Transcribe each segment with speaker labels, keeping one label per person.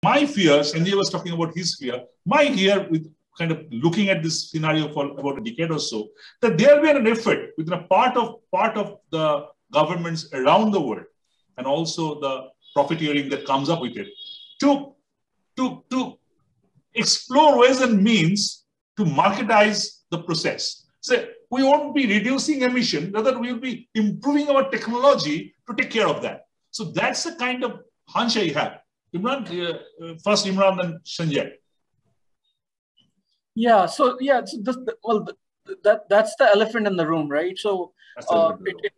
Speaker 1: my fear, Sanjay was talking about his fear, my fear with kind of looking at this scenario for about a decade or so, that there will be an effort within a part of the governments around the world, and also the profiteering that comes up with it, to explore ways and means to marketize the process. So we won't be reducing emission, rather we will be improving our technology to take care of that. So that's the kind of hunch I have. Imran, first Imran and Sanjay.
Speaker 2: Yeah, so that's the elephant in the room, right? So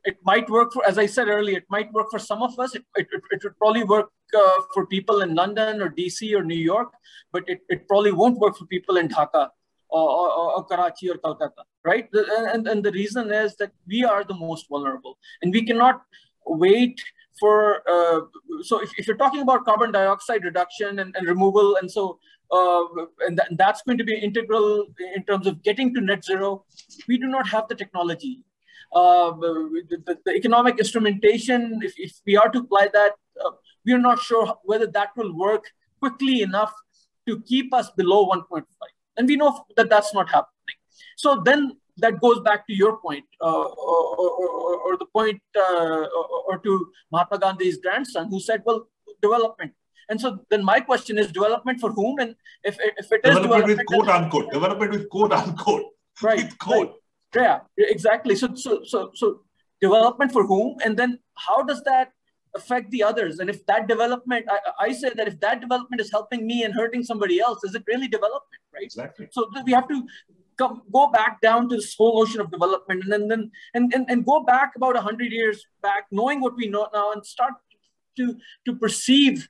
Speaker 2: it might work for, as I said earlier, it might work for some of us. It would probably work for people in London or DC or New York, but it probably won't work for people in Dhaka or Karachi or Calcutta, right? And the reason is that we are the most vulnerable, and we cannot wait for, so if you're talking about carbon dioxide reduction and removal, and so, and that's going to be integral in terms of getting to net zero, we do not have the technology. The economic instrumentation, if we are to apply that, we are not sure whether that will work quickly enough to keep us below 1.5. And we know that that's not happening. So then that goes back to your point, or the point, or to Mahatma Gandhi's grandson, who said, well, development. And so then my question is, development for whom? And if it is
Speaker 1: development with quote unquote, development with quote unquote,
Speaker 2: right?
Speaker 1: With quote.
Speaker 2: Right. Yeah, exactly. So development for whom? And then how does that affect the others? And if that development, I say that if that development is helping me and hurting somebody else, is it really development, right?
Speaker 1: Exactly.
Speaker 2: So we have to go back down to this whole notion of development, and go back about 100 years back, knowing what we know now, and start to perceive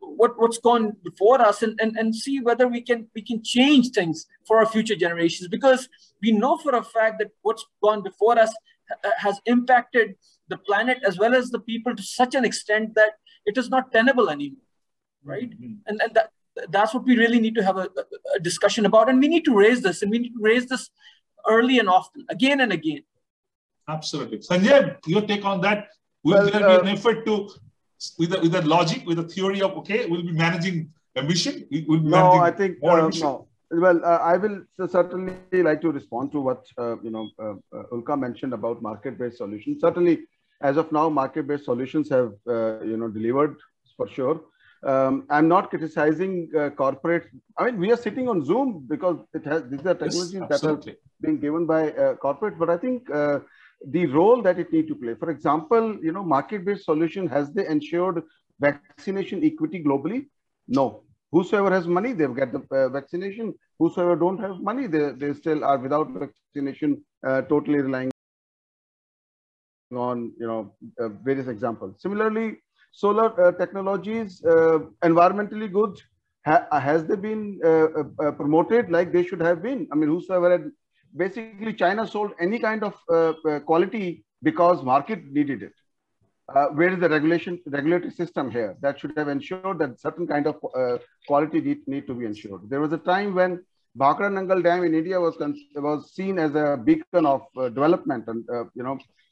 Speaker 2: what's gone before us, and see whether we can change things for our future generations, because we know for a fact that what's gone before us has impacted the planet as well as the people to such an extent that it is not tenable anymore, right? Mm-hmm. And that's what we really need to have a discussion about, and we need to raise this, and we need to raise this early and often, again and again.
Speaker 1: Absolutely. Sanjay, your take on that? Will there be an effort to, with the logic, with the theory of, okay, we'll be managing emission?
Speaker 3: No, I think, no. Well, I will certainly like to respond to what, Ulka mentioned about market-based solutions. Certainly, as of now, market-based solutions have, delivered for sure. I'm not criticizing corporate. I mean, we are sitting on Zoom because these are technologies that are being given by corporate, but I think the role that it needs to play. For example, market-based solution, has they ensured vaccination equity globally? No. Whosoever has money, they've got the vaccination. Whosoever don't have money, they still are without vaccination, totally relying on various examples. Similarly, solar technologies, environmentally good, has they been promoted like they should have been? I mean, whosoever had, basically China sold any kind of quality because market needed it. Where is the regulatory system here that should have ensured that certain kind of quality need to be ensured? There was a time when Bhakra Nangal Dam in India was seen as a beacon of development, and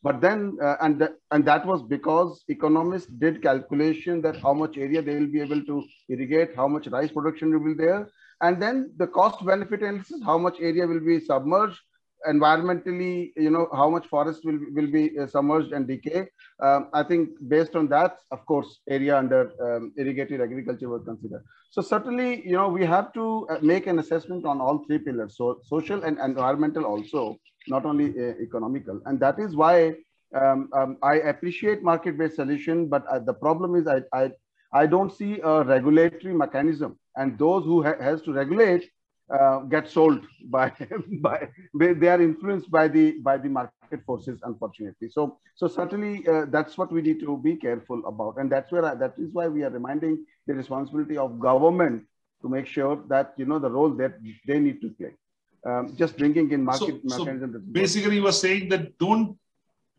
Speaker 3: but then and that was because economists did calculation that how much area they will be able to irrigate, how much rice production will be there, and then the cost benefit analysis, how much area will be submerged environmentally, how much forest will be submerged and decay. I think based on that, of course, area under irrigated agriculture was considered. So certainly, we have to make an assessment on all three pillars, so social and environmental also, not only economical. And that is why I appreciate market-based solution, but the problem is I don't see a regulatory mechanism, and those who has to regulate get sold by they are influenced by the market forces, unfortunately. So certainly that's what we need to be careful about, and that is why we are reminding the responsibility of government to make sure that the role that they need to play. Just bringing in market mechanism.
Speaker 1: So basically, you were saying that don't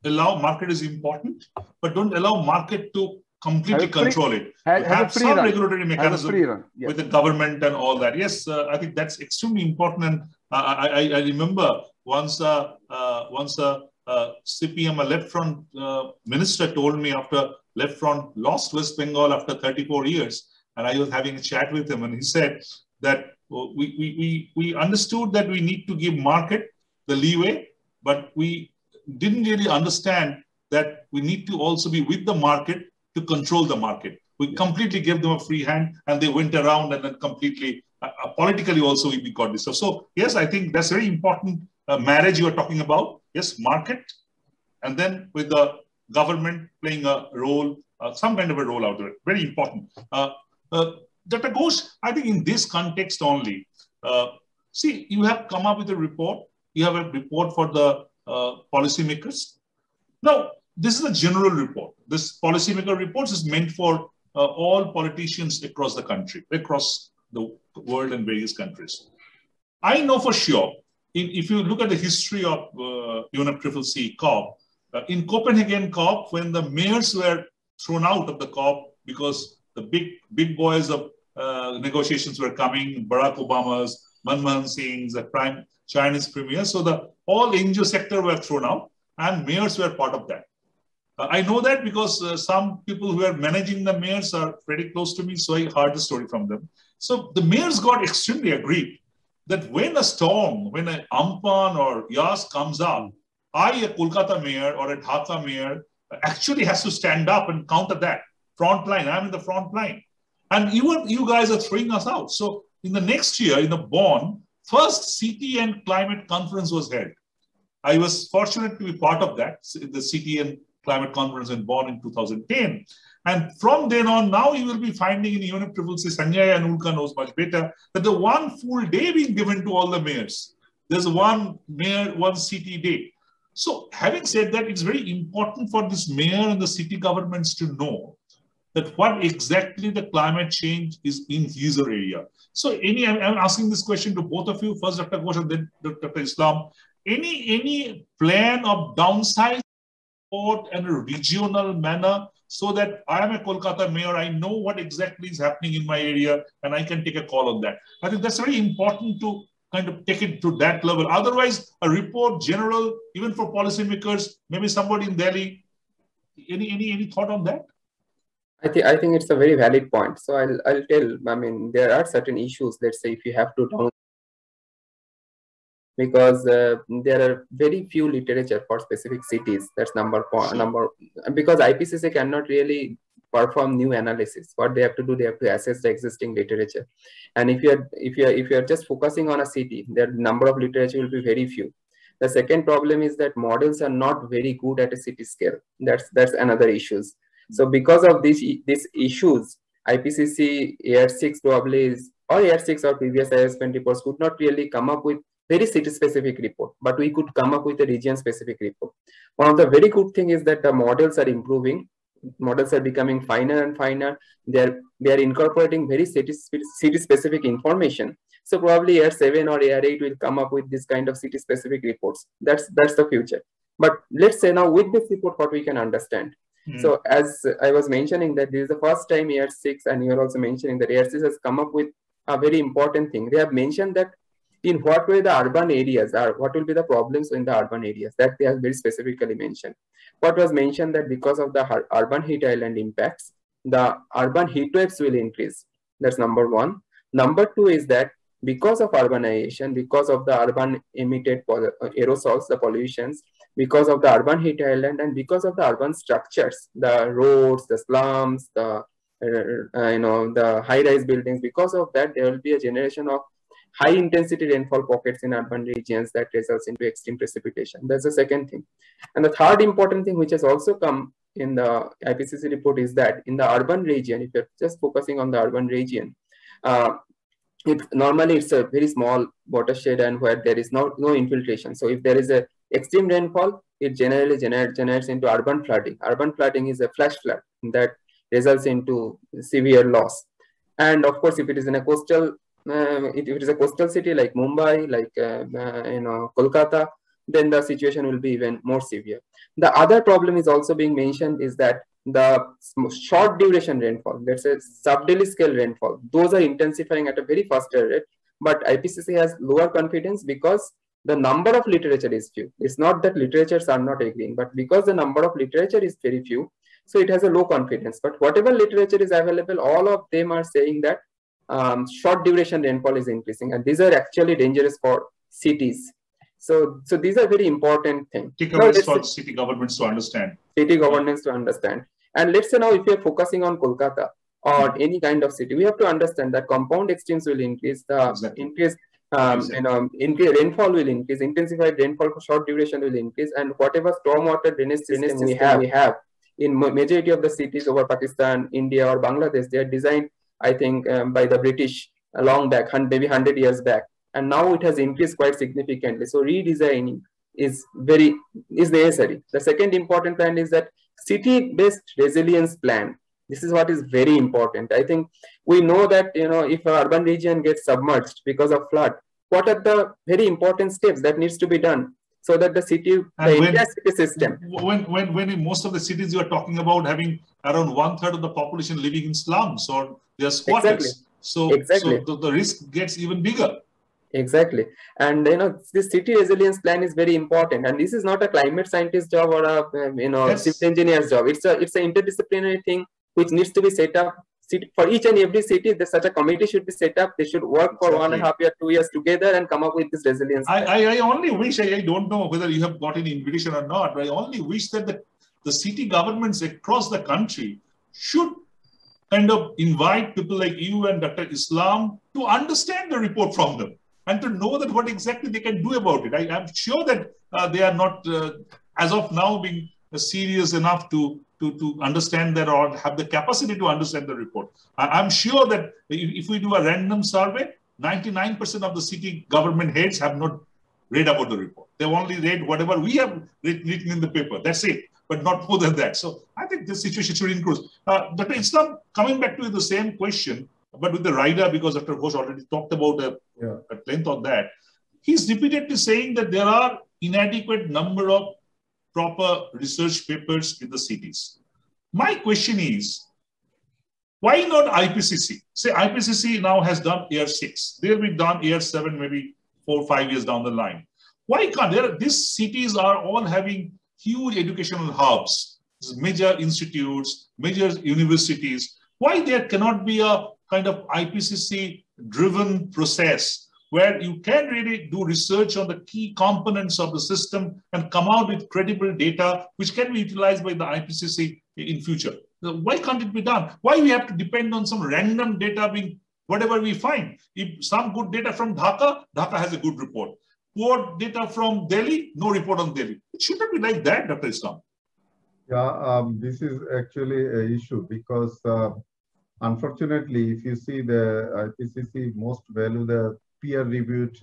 Speaker 1: allow market is important, but don't allow market to completely control it. Have some regulatory mechanism with the government and all that. Yes, I think that's extremely important. And I remember once a CPM, a left front minister, told me after left front lost West Bengal after 34 years, and I was having a chat with him, and he said that we understood that we need to give market the leeway, but we didn't really understand that we need to also be with the market to control the market. We completely gave them a free hand, and they went around and then completely, politically also we got this. So yes, I think that's very important marriage you are talking about. Yes, market, and then with the government playing a role, some kind of a role out there. Very important. Dr. Ghosh, I think in this context only, see, you have come up with a report. You have a report for the policymakers. Now, this is a general report. This policymaker report is meant for all politicians across the country, across the world and various countries. I know for sure, if you look at the history of UNFCCC COP, in Copenhagen COP, when the mayors were thrown out of the COP because the big boys of negotiations were coming, Barack Obama's, Manmohan Singh's, the Chinese premier, so the all NGO sector were thrown out, and mayors were part of that. I know that because some people who are managing the mayors are very close to me, so I heard the story from them. So the mayors got extremely aggrieved that when a storm, when an Amphan or Yas comes up, a Kolkata mayor or a Dhaka mayor actually has to stand up and counter that. Front line, I'm in the front line. And you guys are throwing us out. So in the next year, in the Bonn, first city and climate conference was held. I was fortunate to be part of that, the city and climate conference in Bonn in 2010. And from then on, now you will be finding in UNFCCC, Sanjay and Ulka knows much better, that the one full day being given to all the mayors. There's one mayor, one city day. So having said that, it's very important for this mayor and the city governments to know that what exactly the climate change is in his area. So I'm asking this question to both of you, first Dr. Ghosh and then Dr. Islam. Any plan of downside support in a regional manner so that I am a Kolkata mayor, I know what exactly is happening in my area and I can take a call on that. I think that's very important to kind of take it to that level. Otherwise, a report general, even for policymakers, maybe somebody in Delhi, any thought on that?
Speaker 4: I think it's a very valid point. So I'll tell, I mean, there are certain issues, let's say if you have to down, because there are very few literature for specific cities. That's number, because IPCC cannot really perform new analysis. What they have to do, they have to assess the existing literature. And if you are just focusing on a city, the number of literature will be very few. The second problem is that models are not very good at a city scale. That's another issues. So because of these issues, IPCC Year 6 probably is, or Year 6 or previous IS20 reports could not really come up with very city-specific report, but we could come up with a region-specific report. One of the very good thing is that the models are improving. Models are becoming finer and finer. They are incorporating very city-specific information. So probably Year 7 or Year 8 will come up with this kind of city-specific reports. That's the future. But let's say now with this report, what we can understand. So as I was mentioning that this is the first time Year 6, and you are also mentioning that Year 6 has come up with a very important thing. They have mentioned that in what way the urban areas are, what will be the problems in the urban areas, that they have very specifically mentioned. What was mentioned that because of the urban heat island impacts, the urban heat waves will increase. That's number one. Number two is that because of urbanization, because of the urban emitted aerosols, the pollutions, because of the urban heat island, and because of the urban structures, the roads, the slums, the the high-rise buildings, because of that, there will be a generation of high-intensity rainfall pockets in urban regions that results into extreme precipitation. That's the second thing. And the third important thing, which has also come in the IPCC report, is that in the urban region, if you're just focusing on the urban region, normally it's a very small watershed and where there is no infiltration. So if there is a extreme rainfall, it generally generates into urban flooding. Urban flooding is a flash flood that results into severe loss. And of course, if it is in a coastal, if it is a coastal city like Mumbai, like Kolkata, then the situation will be even more severe. The other problem is also being mentioned is that the short duration rainfall, let's say sub-daily scale rainfall, those are intensifying at a very faster rate. But IPCC has lower confidence because the number of literature is few. It's not that literatures are not agreeing, but because the number of literature is very few, So it has a low confidence. But whatever literature is available, all of them are saying that short duration rainfall is increasing, and these are actually dangerous for cities. So these are very important things.
Speaker 1: For city governments to understand.
Speaker 4: City governments to understand. And let's say now, if you're focusing on Kolkata or any kind of city, we have to understand that compound extremes will increase, the increase, rainfall will increase, intensified rainfall for short duration will increase, and whatever stormwater drainage system we have in majority of the cities over Pakistan, India, or Bangladesh, they are designed, I think, by the British long back, maybe 100 years back. And now it has increased quite significantly. So redesigning is necessary. The second important plan is that city-based resilience plan. This is what is very important. I think we know that, if an urban region gets submerged because of flood, what are the very important steps that needs to be done so that the city, entire city system.
Speaker 1: When in most of the cities you are talking about having around 1/3 of the population living in slums or their squatters. So the risk gets even bigger.
Speaker 4: Exactly. And this city resilience plan is very important, and this is not a climate scientist job or a civil engineer's job. It's an interdisciplinary thing which needs to be set up. For each and every city, such a committee should be set up. They should work for 1.5 years, 2 years together and come up with this resilience plan.
Speaker 1: I only wish, I don't know whether you have got any invitation or not, but I only wish that the city governments across the country should kind of invite people like you and Dr. Islam to understand the report from them and to know that what exactly they can do about it. I'm sure that they are not, as of now, being serious enough to understand that or have the capacity to understand the report. I'm sure that if we do a random survey, 99% of the city government heads have not read about the report. They've only read whatever we have written in the paper. That's it, but not more than that. So I think this situation should improve. Dr. Islam, coming back to the same question, but with the rider, because Dr. Ghosh already talked about at length on that, he's repeatedly saying that there are inadequate number of proper research papers in the cities. My question is, why not IPCC? Say IPCC now has done year 6. They'll be done year 7, maybe 4 or 5 years down the line. Why can't these cities are all having huge educational hubs, major institutes, major universities. Why there cannot be a kind of IPCC driven process where you can really do research on the key components of the system and come out with credible data, which can be utilized by the IPCC in future? Why can't it be done? Why we have to depend on some random data being whatever we find? If some good data from Dhaka, Dhaka has a good report. Poor data from Delhi, no report on Delhi. It shouldn't be like that, Dr. Islam.
Speaker 5: Yeah, this is actually an issue because unfortunately, if you see the IPCC most value the peer-reviewed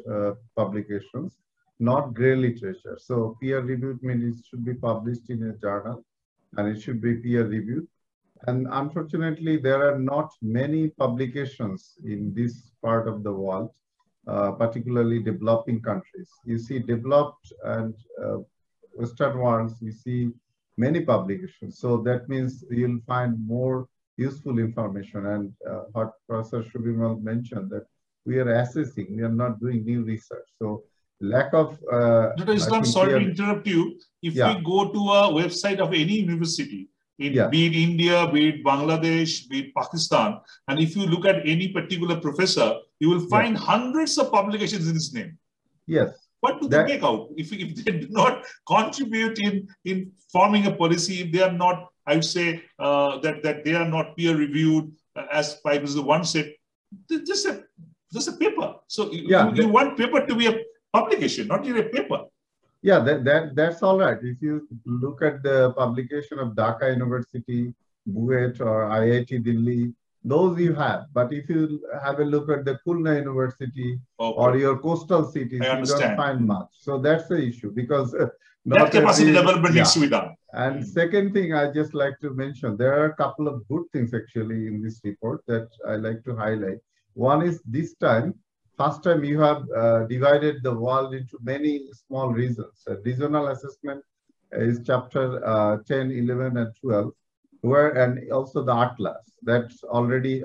Speaker 5: publications, not gray literature. So peer-reviewed means it should be published in a journal and it should be peer-reviewed. And unfortunately, there are not many publications in this part of the world, particularly developing countries. You see developed and Western worlds, you see many publications. So that means you'll find more useful information. And what Professor Subimal mentioned, that we are assessing, we are not doing new research. So lack of...
Speaker 1: Dr. Islam, sorry to interrupt you. If we go to a website of any university, be it India, be it Bangladesh, be it Pakistan, and if you look at any particular professor, you will find hundreds of publications in his name.
Speaker 5: Yes.
Speaker 1: What do they make out? If they do not contribute in forming a policy, if they are not, I would say, that they are not peer reviewed, as the one said, just a paper. So you want paper to be a publication, not even a paper.
Speaker 5: Yeah, that's all right. If you look at the publication of Dhaka University, BUET or IIT Delhi, those you have. But if you have a look at the Khulna University or your coastal cities, you don't find much. So that's the issue because
Speaker 1: that capacity development needs to be done.
Speaker 5: And second thing I just like to mention, there are a couple of good things actually in this report that I like to highlight. One is this time, first time you have divided the world into many small regions. Regional assessment is chapter 10, 11, and 12, and also the atlas that's already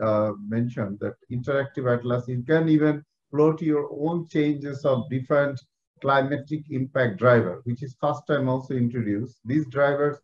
Speaker 5: mentioned, that interactive atlas. You can even plot your own changes of different climatic impact driver, which is first time also introduced. These drivers,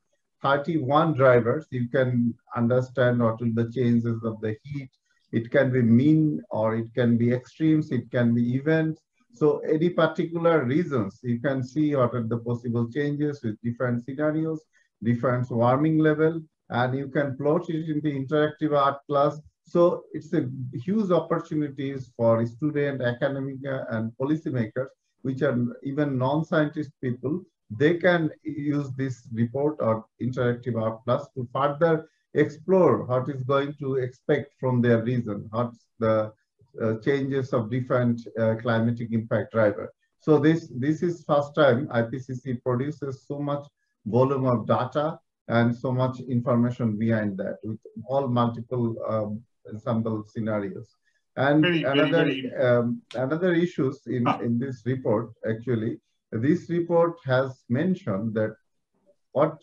Speaker 5: 31 drivers. You can understand what will the changes of the heat. It can be mean or it can be extremes, it can be events. So any particular reasons, you can see what are the possible changes with different scenarios, different warming level, and you can plot it in the interactive art class. So it's a huge opportunities for student, academic, and policymakers, which are even non-scientist people. They can use this report or interactive art class to further explore what is going to expect from their region, what's the changes of different climatic impact driver. So this is first time IPCC produces so much volume of data and so much information behind that with all multiple sample scenarios. And another issues in this report, actually, this report has mentioned that what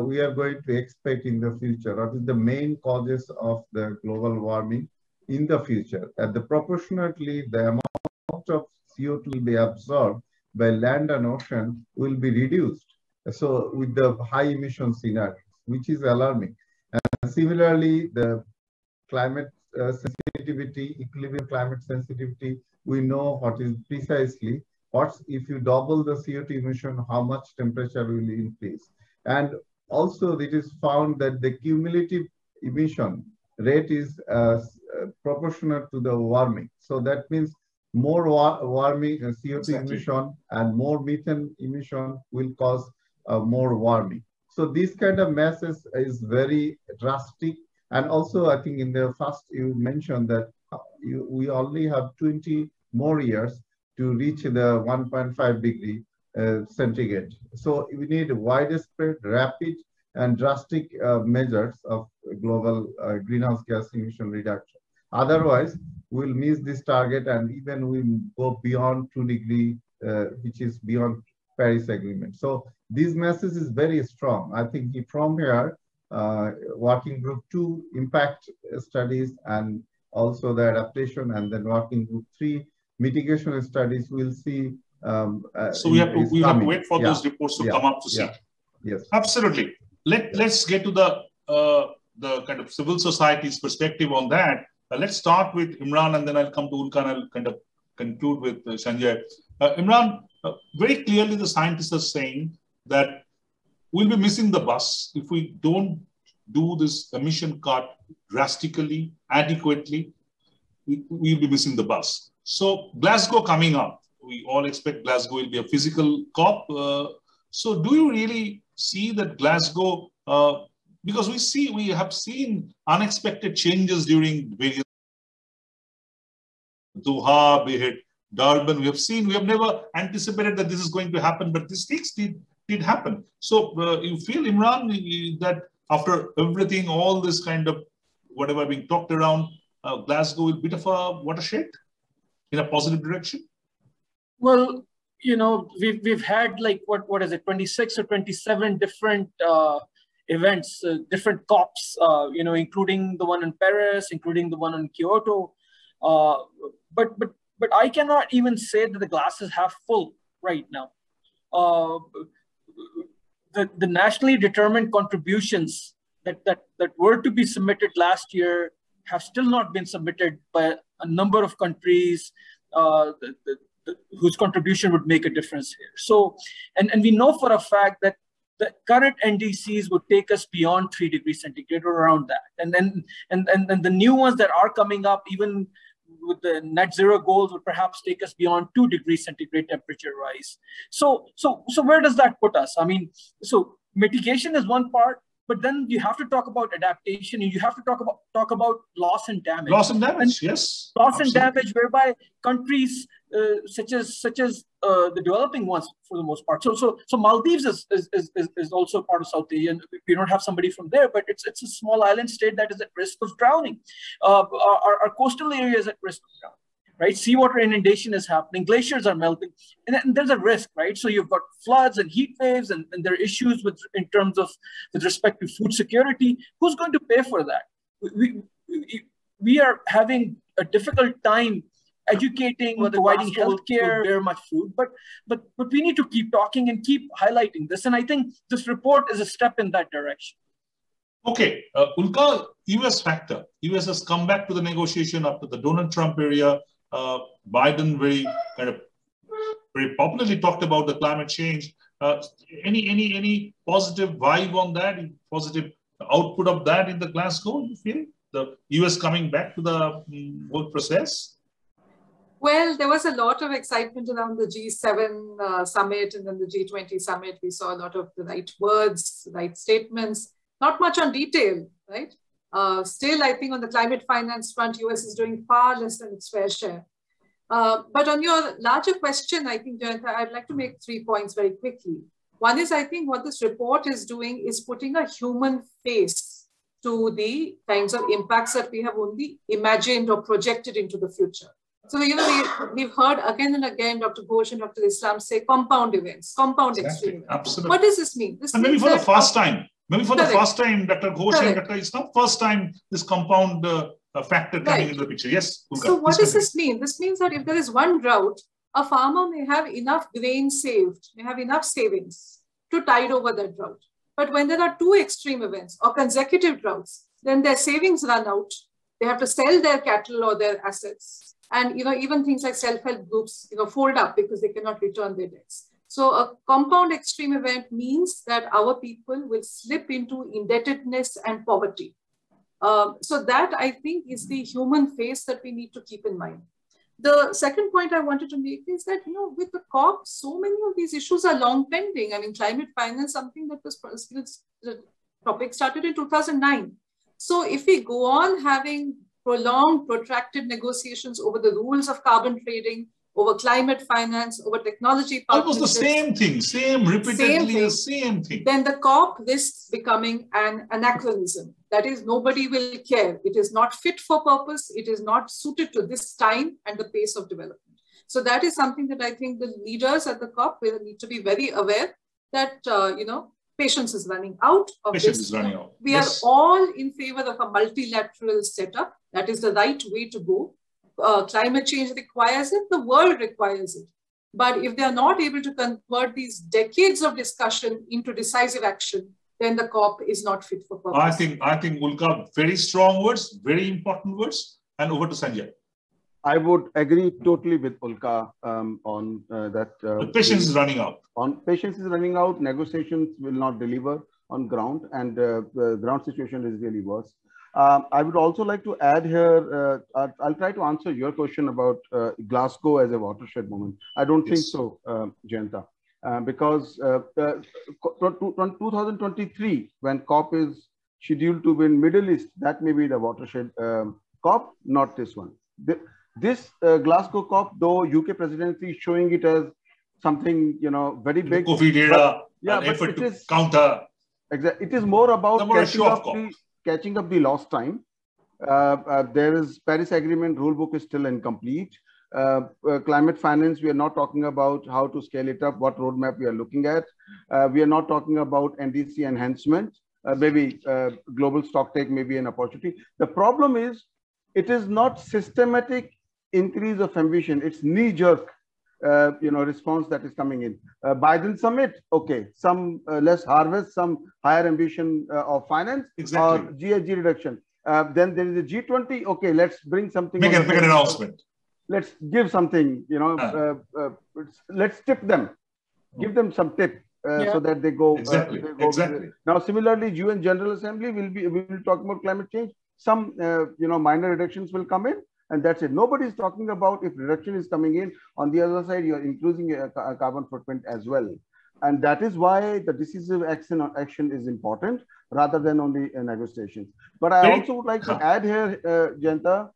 Speaker 5: we are going to expect in the future, what is the main causes of the global warming in the future. And proportionately, the amount of CO2 will be absorbed by land and ocean will be reduced. So with the high emission scenarios, which is alarming. And similarly, the climate sensitivity, equilibrium climate sensitivity, we know what is precisely, what's if you double the CO2 emission, how much temperature will increase. And also it is found that the cumulative emission rate is proportional to the warming. So that means more warming, CO2 emission and more methane emission will cause more warming. So this kind of message is very drastic. And also I think in the first you mentioned that we only have 20 more years to reach the 1.5 degree centigrade. So we need widespread, rapid, and drastic measures of global greenhouse gas emission reduction. Otherwise, we'll miss this target and even we go beyond 2 degree, which is beyond Paris Agreement. So this message is very strong. I think from here, working group 2 impact studies and also the adaptation, and then working group 3 mitigation studies, we'll see.
Speaker 1: So we have to wait for those reports to come up to see.
Speaker 5: Yes,
Speaker 1: absolutely. Let's get to the kind of civil society's perspective on that. Let's start with Imran, and then I'll come to Ulka and I'll kind of conclude with Sanjay. Imran, very clearly the scientists are saying that we'll be missing the bus if we don't do this emission cut drastically, adequately. We'll be missing the bus. So Glasgow coming up, we all expect Glasgow will be a physical COP. So do you really see that Glasgow, because we have seen unexpected changes during various Doha, be it Durban, we have never anticipated that this is going to happen, but these things did happen. So you feel, Imran, that after everything, all this kind of whatever being talked around, Glasgow will be a bit of a watershed in a positive direction?
Speaker 2: Well, you know, we've had like what is it, 26 or 27 different events, different COPs, you know, including the one in Paris, including the one in Kyoto. But I cannot even say that the glass is half full right now. The nationally determined contributions that were to be submitted last year have still not been submitted by a number of countries whose contribution would make a difference here. So, and we know for a fact that the current NDCs would take us beyond 3 degrees centigrade or around that. And then the new ones that are coming up, even with the net zero goals, would perhaps take us beyond 2 degrees centigrade temperature rise. So where does that put us? I mean, so mitigation is one part, but then you have to talk about adaptation, and you have to talk about loss and damage.
Speaker 1: Loss and damage, yes.
Speaker 2: Loss and damage, whereby countries such as the developing ones, for the most part. So Maldives is also part of South Asia, and we don't have somebody from there, but it's a small island state that is at risk of drowning. Our coastal area is at risk of drowning. Right, seawater inundation is happening, glaciers are melting, and there's a risk, right? So you've got floods and heat waves, and there are issues with respect to food security. Who's going to pay for that? We are having a difficult time educating, whether providing healthcare, bear much fruit. But we need to keep talking and keep highlighting this. And I think this report is a step in that direction.
Speaker 1: Okay, Ulka, US factor. US has come back to the negotiation after the Donald Trump area. Biden very popularly talked about the climate change. Any positive vibe on that? Positive output of that in the Glasgow? You feel the US coming back to the whole process?
Speaker 6: Well, there was a lot of excitement around the G7 summit and then the G20 summit. We saw a lot of the right words, right statements. Not much on detail, right? Still, I think on the climate finance front, US is doing far less than its fair share. But on your larger question, I think, Jayanta, I'd like to make 3 points very quickly. One is, I think what this report is doing is putting a human face to the kinds of impacts that we have only imagined or projected into the future. So, we've heard again and again, Dr. Ghosh and Dr. Islam say compound events, compound extreme events.
Speaker 1: Absolutely.
Speaker 6: What does this mean? This
Speaker 1: and
Speaker 6: means
Speaker 1: maybe for the first time. Maybe for
Speaker 6: Correct.
Speaker 1: the first time, Dr. Ghosh
Speaker 6: Correct.
Speaker 1: and Dr. Islam, first time this compound factor coming into the picture. Yes, Ulka,
Speaker 6: so what does this mean? This means that if there is one drought, a farmer may have enough grain saved, may have enough savings to tide over that drought. But when there are 2 extreme events or consecutive droughts, then their savings run out. They have to sell their cattle or their assets. And even things like self-help groups fold up because they cannot return their debts. So a compound extreme event means that our people will slip into indebtedness and poverty. So that, I think, is the human face that we need to keep in mind. The second point I wanted to make is that, with the COP, so many of these issues are long pending. I mean, climate finance, something that was, the topic started in 2009. So if we go on having prolonged, protracted negotiations over the rules of carbon trading, over climate finance, over technology
Speaker 1: almost the same thing, repeatedly same thing.
Speaker 6: Then the COP risks becoming an anachronism. That is, nobody will care. It is not fit for purpose. It is not suited to this time and the pace of development. So that is something that I think the leaders at the COP will need to be very aware that, patience is running out of
Speaker 1: patience
Speaker 6: this.
Speaker 1: Is running out.
Speaker 6: We are all in favor of a multilateral setup. That is the right way to go. Climate change requires it, the world requires it. But if they are not able to convert these decades of discussion into decisive action, then the COP is not fit for purpose.
Speaker 1: I think Ulka, very strong words, very important words. And over to Sanjay.
Speaker 3: I would agree totally with Ulka on that.
Speaker 1: The patience is running out.
Speaker 3: Patience is running out. Negotiations will not deliver on ground, and the ground situation is really worse. I would also like to add here, I'll try to answer your question about Glasgow as a watershed moment. I don't think so, Jayanta, because 2023, when COP is scheduled to be in Middle East, that may be the watershed COP, not this one. This Glasgow COP, though UK presidency is showing it as something, very big.
Speaker 1: The COVID era,
Speaker 3: but
Speaker 1: effort to counter.
Speaker 3: Exactly. It is more about catching up the lost time. There is Paris Agreement rulebook is still incomplete. Climate finance, we are not talking about how to scale it up, what roadmap we are looking at. We are not talking about NDC enhancement. Maybe global stock take may be an opportunity. The problem is, it is not systematic increase of ambition. It's knee-jerk, response that is coming in. Biden summit, okay, some less harvest, some higher ambition of finance, or GHG reduction. Then there is a G20, okay, let's bring something.
Speaker 1: Make an announcement.
Speaker 3: Let's give something, let's tip them, give them some tip so that they go.
Speaker 1: Exactly.
Speaker 3: Now, similarly, UN General Assembly will talk about climate change. Some, minor reductions will come in. And that's it. Nobody is talking about if reduction is coming in. On the other side, you're increasing a carbon footprint as well. And that is why the decisive action is important rather than only negotiations. But I also would like to add here, Jayanta,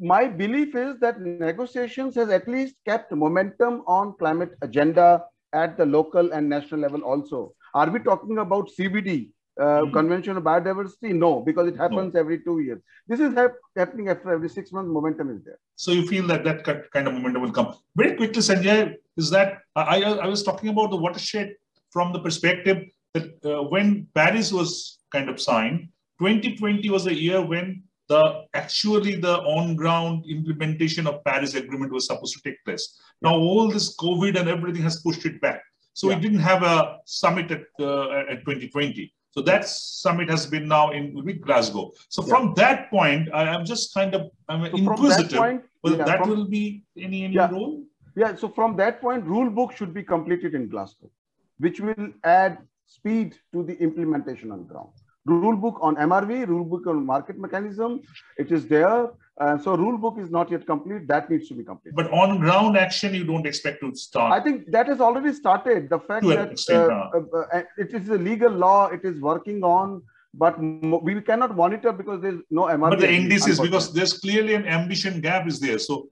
Speaker 3: my belief is that negotiations has at least kept momentum on climate agenda at the local and national level also. Are we talking about CBD? Convention of Biodiversity? No, because it happens every 2 years. This is happening after every 6 months, momentum is there.
Speaker 1: So you feel that kind of momentum will come. Very quickly, Sanjay, is that I was talking about the watershed from the perspective that when Paris was kind of signed, 2020 was a year when actually the on-ground implementation of Paris Agreement was supposed to take place. Now all this COVID and everything has pushed it back. So we didn't have a summit at 2020. So that summit has been now with Glasgow. So from that point, I'm just kind of inquisitive. That will be any role?
Speaker 3: Yeah, so from that point, rule book should be completed in Glasgow, which will add speed to the implementation on ground. Rule book on MRV, rule book on market mechanism, it is there. So rule book is not yet complete. That needs to be complete.
Speaker 1: But on ground action, you don't expect to start?
Speaker 3: I think that has already started. The fact that it is a legal law, it is working on, but we cannot monitor because there's no MRV.
Speaker 1: But the indices, because there's clearly an ambition gap is there. So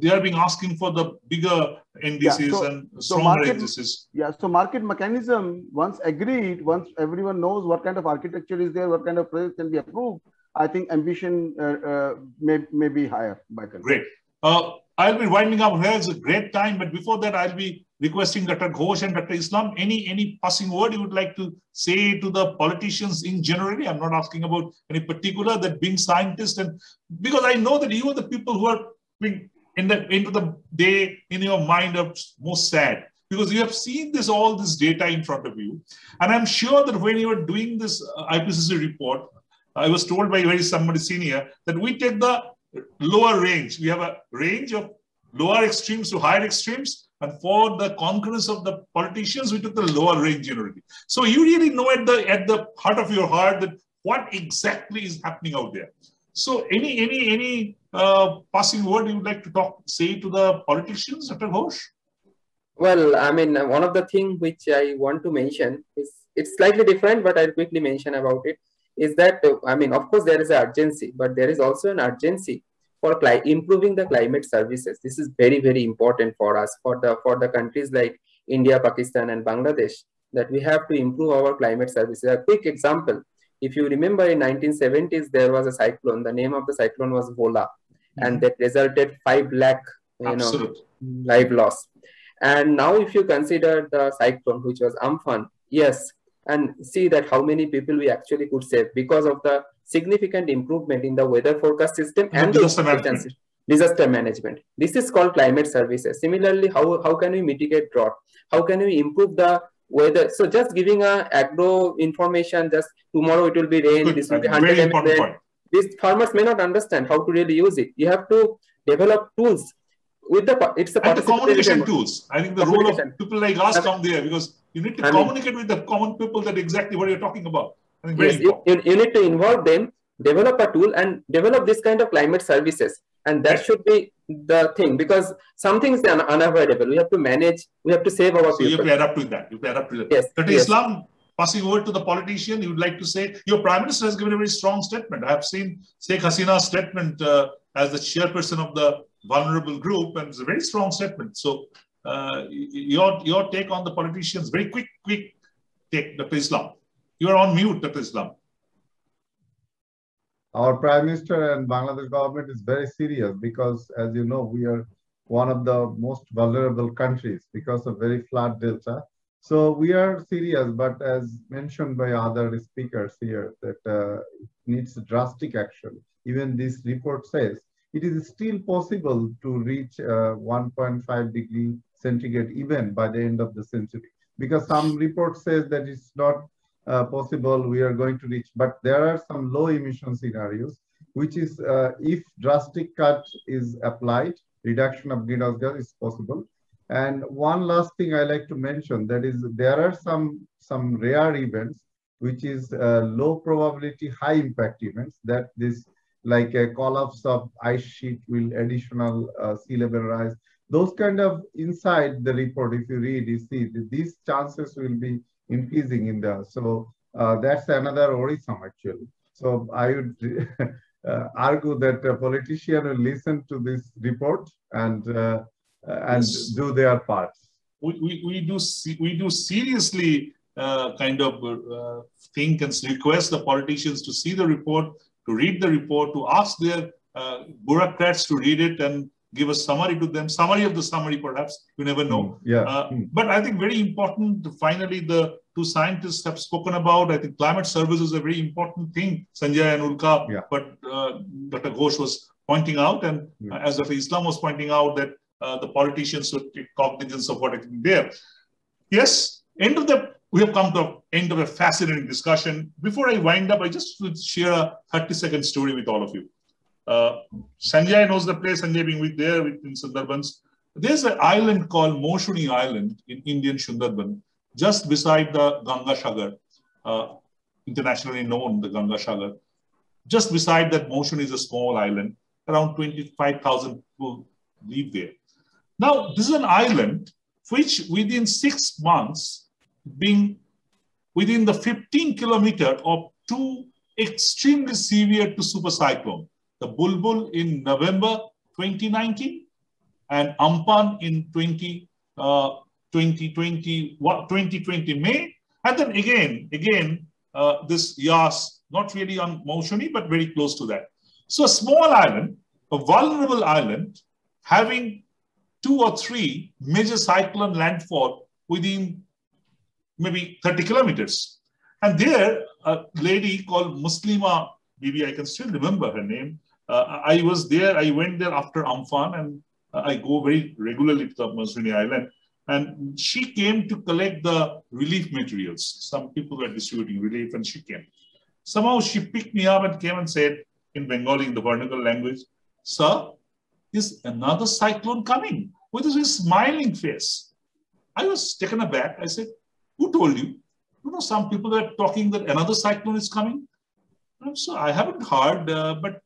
Speaker 1: they are being asking for the bigger indices and stronger indices.
Speaker 3: Yeah, so market mechanism, once agreed, once everyone knows what kind of architecture is there, what kind of project can be approved, I think ambition may be higher by country.
Speaker 1: Great. I'll be winding up here. It's a great time, but before that, I'll be requesting Dr. Ghosh and Dr. Islam, any passing word you would like to say to the politicians in general? I'm not asking about any particular, that being scientists, and because I know that you are the people who are being into the day in your mind are most sad, because you have seen all this data in front of you. And I'm sure that when you are doing this IPCC report, I was told by somebody senior that we take the lower range. We have a range of lower extremes to higher extremes. And for the concurrence of the politicians, we took the lower range generally. So you really know at the heart of your heart that what exactly is happening out there. So any passing word you would like to say to the politicians, Dr. Ghosh?
Speaker 4: Well, I mean, one of the things which I want to mention is, it's slightly different, but I'll quickly mention about it, is that, I mean, of course, there is an urgency, but there is also an urgency for improving the climate services. This is very, very important for us, for the countries like India, Pakistan, and Bangladesh, that we have to improve our climate services. A quick example, if you remember in 1970s, there was a cyclone. The name of the cyclone was Vola, and that resulted 5 lakh life loss. And now if you consider the cyclone, which was Amphan, yes, and see that how many people we actually could save because of the significant improvement in the weather forecast system and disaster management. This is called climate services. Similarly, how can we mitigate drought? How can we improve the weather? So just giving a agro information, just tomorrow it will be rain, this will be 100 mm. These farmers may not understand how to really use it. You have to develop tools with the
Speaker 1: communication tools. I think the role of people like us come there, because you need to communicate with the common people that exactly what you're talking about. I think
Speaker 4: yes, you need to involve them, develop a tool, and develop this kind of climate services. And that should be the thing, because some things are unavoidable. We have to manage, we have to save our people.
Speaker 1: So you have to adapt to that. You have to adapt to that.
Speaker 4: Yes.
Speaker 1: Dr. Islam, passing over to the politician, you would like to say, your Prime Minister has given a very strong statement. I have seen Sheikh Hasina's statement as the chairperson of the vulnerable group, and it's a very strong statement. So your take on the politicians, very quick take, Dr. Islam. You are on mute, Dr. Islam.
Speaker 5: Our Prime Minister and Bangladesh government is very serious because, as you know, we are one of the most vulnerable countries because of very flat delta. So we are serious, but as mentioned by other speakers here, that it needs drastic action. Even this report says it is still possible to reach 1.5 degree centigrade even by the end of the century, because some report says that it's not possible we are going to reach, but there are some low emission scenarios, which is if drastic cut is applied, reduction of greenhouse gas is possible. And one last thing I like to mention, that is there are some rare events, which is low probability, high impact events, that this like a collapse of ice sheet will additional sea level rise. Those kind of inside the report, if you read, you see that these chances will be increasing in the, so that's another worrisome actually. So I would argue that a politician will listen to this report and do their part.
Speaker 1: We do seriously kind of think and request the politicians to see the report, to read the report, to ask their bureaucrats to read it and give a summary to them, summary of the summary perhaps, you never know. But I think very important, finally, the two scientists have spoken about, I think climate service is a very important thing, Sanjay and Ulka, but Dr. Ghosh was pointing out, and as Dr. Islam was pointing out, that the politicians should take cognizance of what is there. Yes, we have come to the end of a fascinating discussion. Before I wind up, I just would share a 30-second story with all of you. Sanjay knows the place, Sanjay being in Sundarbans. There's an island called Moshuni Island in Indian Sundarban, just beside the Ganga Sagar, internationally known, the Ganga Sagar. Just beside that, Moshuni is a small island, around 25,000 people live there. Now, this is an island which within 6 months, being within the 15 kilometer of two extremely severe to super cyclone, the Bulbul in November 2019 and Amphan in 2020 May, and then again this Yas, not really on Moshuni, but very close to that. So a small island, a vulnerable island, having 2 or 3 major cyclone landfall within maybe 30 kilometers. And there, a lady called Muslima Bibi, I can still remember her name. I was there, I went there after Amphan, and I go very regularly to the Moshuni Island. And she came to collect the relief materials. Some people were distributing relief, and she came. Somehow she picked me up and came and said in Bengali, in the vernacular language, "Sir, is another cyclone coming?" With a smiling face. I was taken aback. I said, "Who told you?" "You know, some people are talking that another cyclone is coming." So I haven't heard, but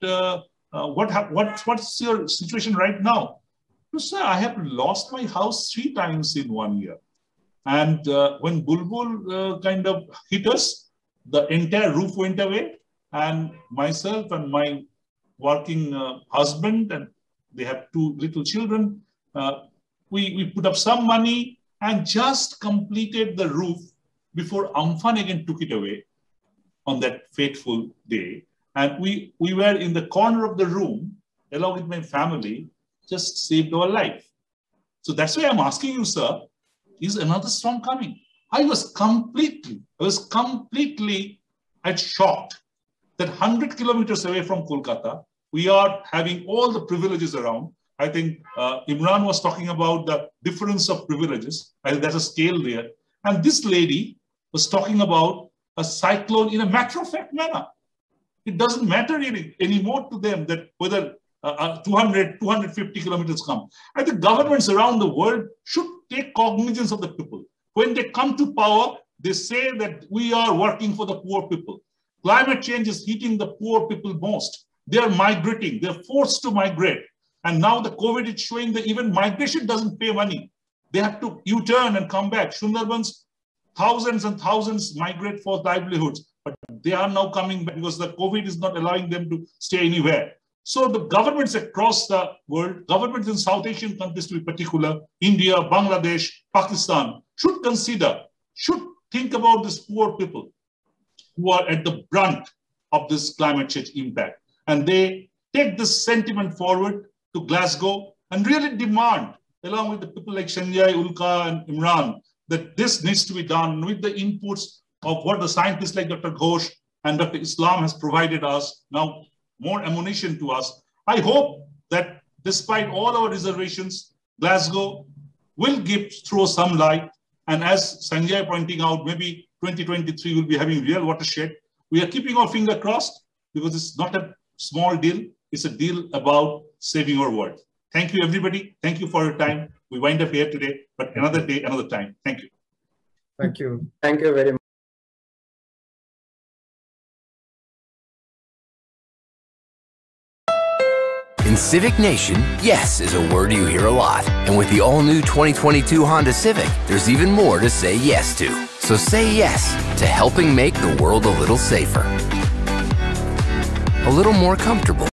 Speaker 1: what's your situation right now? "Sir, I have lost my house 3 times in 1 year. And when Bulbul kind of hit us, the entire roof went away. And myself and my working husband, and they have 2 little children, we put up some money and just completed the roof before Amphan again took it away on that fateful day. And we were in the corner of the room, along with my family, just saved our life. So that's why I'm asking you, sir, is another storm coming? I was completely shocked that 100 kilometers away from Kolkata, we are having all the privileges around. I think Imran was talking about the difference of privileges. I think there's a scale there. And this lady was talking about a cyclone in a matter-of-fact manner. It doesn't matter anymore to them that whether 200, 250 kilometers come. I think governments around the world should take cognizance of the people. When they come to power, they say that we are working for the poor people. Climate change is hitting the poor people most. They are migrating. They're forced to migrate. And now the COVID is showing that even migration doesn't pay money. They have to U-turn and come back. Sundarbans, thousands and thousands migrate for livelihoods, but they are now coming back because the COVID is not allowing them to stay anywhere. So the governments across the world, governments in South Asian countries to be particular, India, Bangladesh, Pakistan, should consider, should think about these poor people who are at the brunt of this climate change impact. And they take this sentiment forward to Glasgow and really demand, along with the people like Sanjay, Ulka, and Imran, that this needs to be done with the inputs of what the scientists like Dr. Ghosh and Dr. Islam has provided us, now more ammunition to us. I hope that despite all our reservations, Glasgow will throw some light. And as Sanjay pointing out, maybe 2023 will be having real watershed. We are keeping our finger crossed because it's not a small deal. It's a deal about saving our world. Thank you, everybody. Thank you for your time. We wind up here today, but another day, another time. Thank you.
Speaker 5: Thank you.
Speaker 4: Thank you very much.
Speaker 7: In Civic Nation, yes is a word you hear a lot. And with the all-new 2022 Honda Civic, there's even more to say yes to. So say yes to helping make the world a little safer, a little more comfortable,